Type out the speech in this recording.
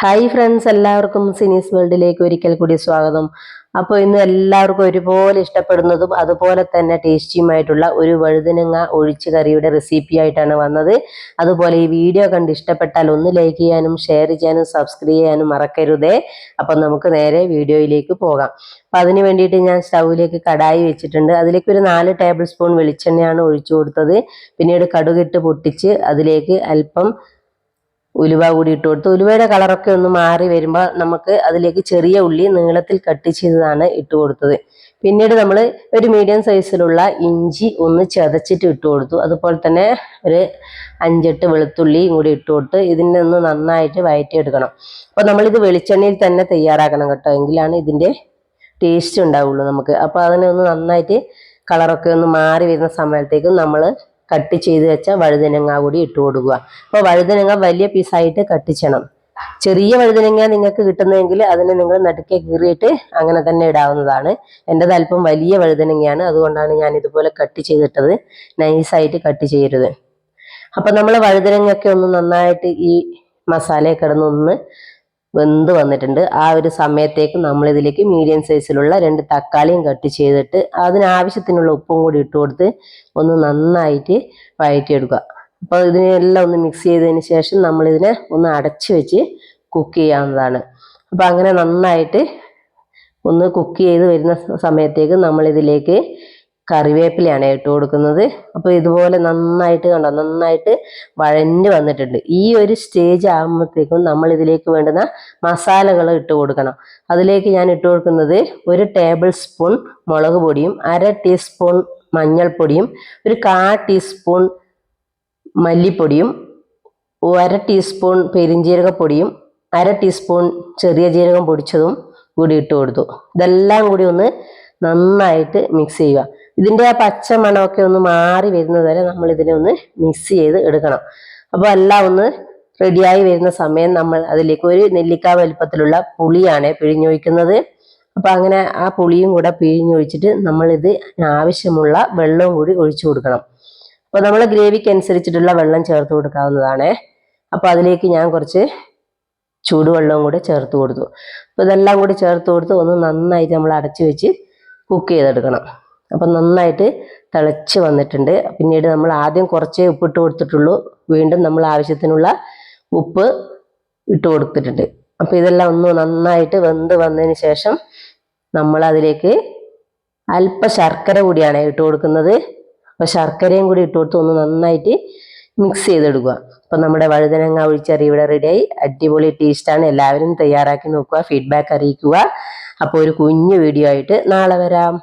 Hi friends, എല്ലാവർക്കും സിനീസ് വേൾഡിലേക്ക് ഒരിക്കൽ കൂടി സ്വാഗതം. അപ്പോൾ ഇന്ന് എല്ലാവർക്കും ഒരുപോലെ ഇഷ്ടപ്പെടുന്നതും അതുപോലെ തന്നെ ടേസ്റ്റിയുമായിട്ടുള്ള ഒരു വഴുതനങ്ങ ഒഴിച്ചു കറിയുടെ റെസിപ്പി ആയിട്ടാണ് വന്നത്. അതുപോലെ ഈ വീഡിയോ കണ്ട് ഇഷ്ടപ്പെട്ടാൽ ഒന്ന് ലൈക്ക് ചെയ്യാനും ഷെയർ ചെയ്യാനും സബ്സ്ക്രൈബ് ചെയ്യാനും മറക്കരുതേ. അപ്പം നമുക്ക് നേരെ വീഡിയോയിലേക്ക് പോകാം. അപ്പം അതിന് വേണ്ടിയിട്ട് ഞാൻ സ്റ്റൗവിലേക്ക് കടായി വെച്ചിട്ടുണ്ട്. അതിലേക്ക് ഒരു 4 ടേബിൾ സ്പൂൺ വെളിച്ചെണ്ണയാണ് ഒഴിച്ചു കൊടുത്തത്. പിന്നീട് കടുകിട്ട് പൊട്ടിച്ച് അതിലേക്ക് അല്പം ഉലുവ കൂടി ഇട്ട് കൊടുത്തു. ഉലുവയുടെ കളറൊക്കെ ഒന്ന് മാറി വരുമ്പോൾ നമുക്ക് അതിലേക്ക് ചെറിയ ഉള്ളി നീളത്തിൽ കട്ട് ചെയ്തതാണ് ഇട്ട് കൊടുത്തത്. പിന്നീട് നമ്മൾ ഒരു മീഡിയം സൈസിലുള്ള ഇഞ്ചി ഒന്ന് ചതച്ചിട്ട് ഇട്ട് കൊടുത്തു. അതുപോലെ തന്നെ ഒരു 5-8 വെളുത്തുള്ളിയും കൂടി ഇട്ട് കൊടുത്ത് ഇതിനെ ഒന്ന് നന്നായിട്ട് വഴറ്റിയെടുക്കണം. അപ്പോൾ നമ്മളിത് വെളിച്ചെണ്ണയിൽ തന്നെ തയ്യാറാക്കണം കേട്ടോ, എങ്കിലാണ് ഇതിൻ്റെ ടേസ്റ്റ് ഉണ്ടാവുള്ളൂ നമുക്ക്. അപ്പോൾ അതിനെ ഒന്ന് നന്നായിട്ട് കളറൊക്കെ ഒന്ന് മാറി വരുന്ന സമയത്തേക്കും നമ്മൾ കട്ട് ചെയ്ത് വെച്ച വഴുതനങ്ങ കൂടി ഇട്ട് കൊടുക്കുക. അപ്പോൾ വഴുതനങ്ങ വലിയ പീസായിട്ട് കട്ട് ചെയ്യണം. ചെറിയ വഴുതനങ്ങ നിങ്ങൾക്ക് കിട്ടുന്നതെങ്കിൽ അതിനെ നിങ്ങൾ നടുക്കെ കീറിയിട്ട് അങ്ങനെ തന്നെ ഇടാവുന്നതാണ്. എൻ്റെത് അല്പം വലിയ വഴുതനങ്ങയാണ്, അതുകൊണ്ടാണ് ഞാൻ ഇതുപോലെ കട്ട് ചെയ്തിട്ടത്. നൈസായിട്ട് കട്ട് ചെയ്യരുത്. അപ്പം നമ്മൾ വഴുതനങ്ങയൊക്കെ ഒന്ന് നന്നായിട്ട് ഈ മസാലയെ കിടന്നൊന്ന് വെന്ത് വന്നിട്ടുണ്ട്. ആ ഒരു സമയത്തേക്ക് നമ്മളിതിലേക്ക് മീഡിയം സൈസിലുള്ള 2 തക്കാളിയും കട്ട് ചെയ്തിട്ട് അതിനാവശ്യത്തിനുള്ള ഉപ്പും കൂടി ഇട്ട് കൊടുത്ത് ഒന്ന് നന്നായിട്ട് വഴറ്റിയെടുക്കുക. അപ്പോൾ ഇതിനെല്ലാം ഒന്ന് മിക്സ് ചെയ്തതിന് ശേഷം നമ്മളിതിനെ ഒന്ന് അടച്ചു വെച്ച് കുക്ക് ചെയ്യാവുന്നതാണ്. അപ്പോൾ അങ്ങനെ നന്നായിട്ട് ഒന്ന് കുക്ക് ചെയ്ത് വരുന്ന സമയത്തേക്ക് നമ്മളിതിലേക്ക് കറിവേപ്പിലയാണ് ഇട്ട് കൊടുക്കുന്നത്. അപ്പോൾ ഇതുപോലെ നന്നായിട്ട് നന്നായിട്ട് വഴഞ്ഞ് വന്നിട്ടുണ്ട്. ഈ ഒരു സ്റ്റേജ് ആകുമ്പോഴത്തേക്കും നമ്മൾ ഇതിലേക്ക് വേണ്ടുന്ന മസാലകൾ ഇട്ട് കൊടുക്കണം. അതിലേക്ക് ഞാൻ ഇട്ട് കൊടുക്കുന്നത് 1 ടേബിൾ സ്പൂൺ മുളക് പൊടിയും 1/2 ടീസ്പൂൺ മഞ്ഞൾപ്പൊടിയും 1/4 ടീസ്പൂൺ മല്ലിപ്പൊടിയും 1/2 ടീസ്പൂൺ പെരിഞ്ജീരകപ്പൊടിയും 1/2 ടീസ്പൂൺ ചെറിയ ജീരകം പൊടിച്ചതും കൂടി ഇട്ട് കൊടുത്തു. ഇതെല്ലാം കൂടി ഒന്ന് നന്നായിട്ട് മിക്സ് ചെയ്യുക. ഇതിൻ്റെ ആ പച്ച മണമൊക്കെ ഒന്ന് മാറി വരുന്നത് വരെ നമ്മൾ ഇതിനെ ഒന്ന് മിക്സ് ചെയ്ത് എടുക്കണം. അപ്പോൾ എല്ലാം ഒന്ന് റെഡിയായി വരുന്ന സമയം നമ്മൾ അതിലേക്ക് 1 നെല്ലിക്ക വലുപ്പത്തിലുള്ള പുളിയാണ് പിഴിഞ്ഞൊഴിക്കുന്നത്. അപ്പോൾ അങ്ങനെ ആ പുളിയും കൂടെ പിഴിഞ്ഞൊഴിച്ചിട്ട് നമ്മളിത് ആവശ്യമുള്ള വെള്ളവും കൂടി ഒഴിച്ചു കൊടുക്കണം. അപ്പോൾ നമ്മൾ ഗ്രേവിക്ക് അനുസരിച്ചിട്ടുള്ള വെള്ളം ചേർത്ത് കൊടുക്കാവുന്നതാണ്. അപ്പോൾ അതിലേക്ക് ഞാൻ കുറച്ച് ചൂടുവെള്ളവും കൂടെ ചേർത്ത് കൊടുത്തു. അപ്പോൾ ഇതെല്ലാം കൂടി ചേർത്ത് കൊടുത്ത് ഒന്ന് നന്നായിട്ട് നമ്മൾ അടച്ചു വെച്ച് കുക്ക് ചെയ്തെടുക്കണം. അപ്പം നന്നായിട്ട് തിളച്ച് വന്നിട്ടുണ്ട്. പിന്നീട് നമ്മൾ ആദ്യം കുറച്ചേ ഉപ്പിട്ട് കൊടുത്തിട്ടുള്ളൂ, വീണ്ടും നമ്മൾ ആവശ്യത്തിനുള്ള ഉപ്പ് ഇട്ട് കൊടുത്തിട്ടുണ്ട്. അപ്പോൾ ഇതെല്ലാം ഒന്ന് നന്നായിട്ട് വെന്ത് വന്നതിന് ശേഷം നമ്മൾ അതിലേക്ക് അല്പം ശർക്കര കൂടിയാണ് ഇട്ട് കൊടുക്കുന്നത്. അപ്പോൾ ശർക്കരയും കൂടി ഇട്ട് കൊടുത്ത് ഒന്ന് നന്നായിട്ട് മിക്സ് ചെയ്തെടുക്കുക. അപ്പം നമ്മുടെ വഴുതനങ്ങ ഒഴിച്ചറി ഇവിടെ റെഡിയായി. അടിപൊളി ടേസ്റ്റാണ്. എല്ലാവരും തയ്യാറാക്കി നോക്കുക, ഫീഡ്ബാക്ക് അറിയിക്കുക. അപ്പോൾ ഒരു കുഞ്ഞു വീഡിയോ ആയിട്ട് നാളെ വരാം.